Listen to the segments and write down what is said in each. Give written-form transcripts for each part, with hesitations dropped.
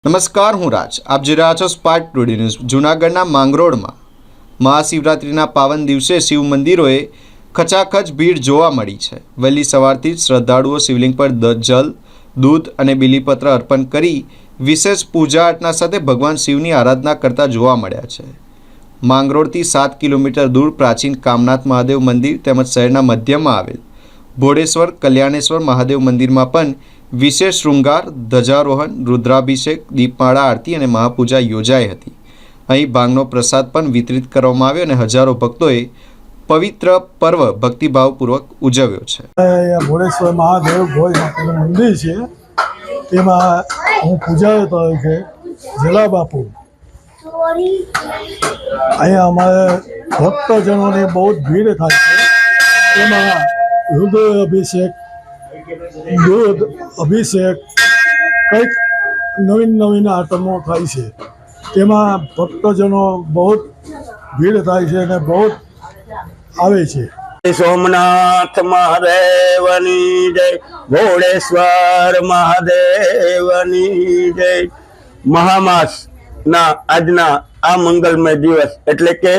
નમસ્કાર, હું રાજ. આપ જોઈ રહ્યા છો સ્પાર્ક ટુડે ન્યૂઝ. જૂનાગઢના માંગરોળમાં મહાશિવરાત્રિના પાવન દિવસે શિવ મંદિરોએ ખચાખચ ભીડ જોવા મળી છે. વહેલી સવારથી જ શ્રદ્ધાળુઓ શિવલિંગ પર જલ, દૂધ અને બીલીપત્ર અર્પણ કરી વિશેષ પૂજા અર્ચના સાથે ભગવાન શિવની આરાધના કરતા જોવા મળ્યા છે. માંગરોળથી 7 કિલોમીટર દૂર પ્રાચીન કામનાથ મહાદેવ મંદિર તેમજ શહેરના મધ્યમાં આવેલ ભોળેશ્વર કલ્યાણેશ્વર મહાદેવ મંદિરમાં પણ વિશેષ શૃંગાર, ધ્વજારોહણ, રુદ્રાભિષેક, દીપમાળા આરતી અને મહાપૂજા યોજાઈ હતી. અહીં ભાંગનો પ્રસાદ પણ વિતરિત કરવામાં આવ્યો અને હજારો ભક્તોએ પવિત્ર પર્વ ભક્તિભાવપૂર્વક ઉજવ્યો છે. ભોળેશ્વર મહાદેવ ભોજ માતાનું મંદિર છે, તેમાં હું પૂજાયો તરીકે જલા બાપુ. અહીંયા અમારે ભક્તજનોની બહુ જ ભીડ થાય છે. તેમાં રુદ્ર અભિષેક, દૂધ અભિષેક, કંઈક નવીન આઈટમો થાય છે. તેમાં ભક્તજનો બહુ ભીડ થાય છે અને બહુ આવે છે. સોમનાથ મહાદેવની જય, ભોળેશ્વર મહાદેવની જય. મહામાસના આજના આ મંગલમય દિવસ એટલે કે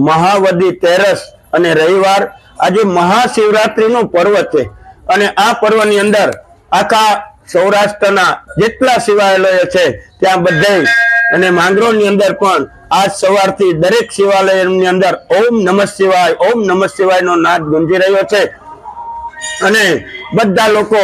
મહાવદી તેરસ અને રવિવાર, આજે મહાશિવરાત્રિનું પર્વ છે અને આ પર્વની અંદર આખા સૌરાષ્ટ્રના જેટલા શિવાલયો છે ત્યાં બધે અને માંગરોળની અંદર પણ આજ સવારથી દરેક શિવાલયની અંદર ઓમ નમઃ શિવાય, ઓમ નમઃ શિવાયનો નાદ ગુંજી રહ્યો છે. અને બધા લોકો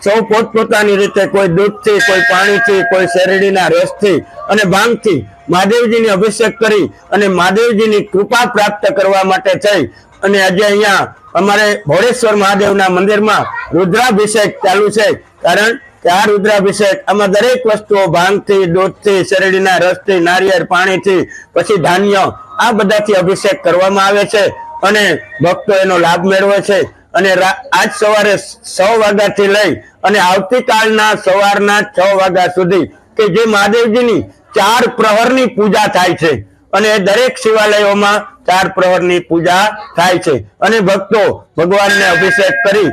સૌ પોતપોતાની રીતે કોઈ દૂધથી, કોઈ પાણીથી, કોઈ શેરડીના રસથી અને ભાંગથી મહાદેવજીની અભિષેક કરી અને મહાદેવજીની કૃપા પ્રાપ્ત કરવા માટે થઈ અને આજે અહીંયા અમારે ભોળેશ્વર મહાદેવના મંદિરમાં રુદ્રાભિષેક ચાલુ છે. કારણ કે આ રુદ્રાભિષેક આમાં દરેક વસ્તુઓ ભાંગથી, દૂધથી, શેરડીના રસથી, નારિયેળ પાણીથી, પછી ધાન્ય, આ બધાથી અભિષેક કરવામાં આવે છે અને ભક્તો એનો લાભ મેળવે છે. અને આજ સવારે 6 વાગ્યાથી લઈ અને આવતીકાલના સવારના 6 વાગ્યા સુધી કે જે મહાદેવજીની 4 પ્રહરની પૂજા થાય છે અને દરેક શિવાલયોમાં 4 પ્રહરની પૂજા થાય છે અને ભક્તો ભગવાનને અભિષેક કરી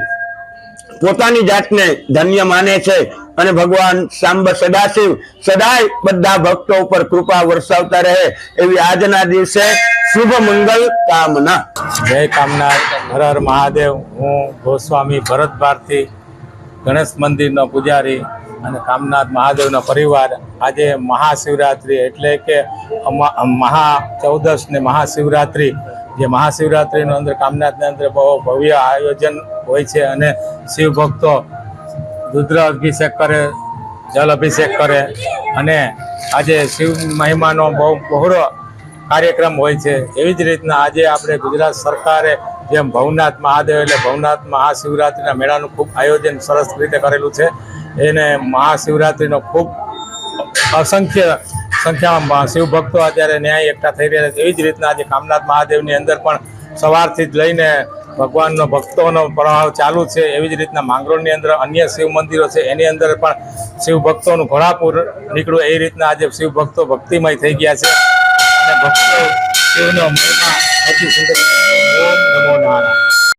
પોતાની જાતને ધન્ય માને છે અને ભગવાન સાંબ સદાશિવ સદાય બધા ભક્તો ઉપર કૃપા વરસાવતા રહે એવી આજના દિવસે શુભ મંગલ કામના. જય કામનાથ, હર હર મહાદેવ. હું ગોસ્વામી ભરત ભારતી, ગણેશ મંદિરનો પૂજારી અને કામનાથ મહાદેવનો પરિવાર આજે મહાશિવરાત્રિ એટલે કે મહા14 ને મહાશિવરાત્રિ, જે મહાશિવરાત્રિનો અંદર કામનાથની અંદર બહુ ભવ્ય આયોજન હોય છે અને શિવ ભક્તો રુદ્ર અભિષેક કરે, જલ અભિષેક કરે અને આજે શિવ મહિમાનો બહુ બહોળો કાર્યક્રમ હોય છે. એવી જ રીતના આજે આપણે ગુજરાત સરકારે જેમ ભવનાથ મહાદેવ એટલે ભવનાથ મહાશિવરાત્રિના મેળાનું ખૂબ આયોજન સરસ રીતે કરેલું છે. એને મહાશિવરાત્રિનો ખૂબ અસંખ્ય સંખ્યામાં શિવ ભક્તો અત્યારે ન્યાય એકઠા થઈ રહ્યા છે. એવી જ રીતના આજે કામનાથ મહાદેવની અંદર પણ સવારથી જ લઈને ભગવાનનો ભક્તોનો પ્રવાહ ચાલુ છે. એવી જ રીતના માંગરોળની અંદર અન્ય શિવ મંદિરો છે એની અંદર પણ શિવ ભક્તોનું ઘોડાપુર નીકળ્યું. એ રીતના આજે શિવ ભક્તો ભક્તિમય થઈ ગયા છે અને ભક્તો શિવનો મહિમા અતિ સુંદર. ઓમ નમો નારાયણ.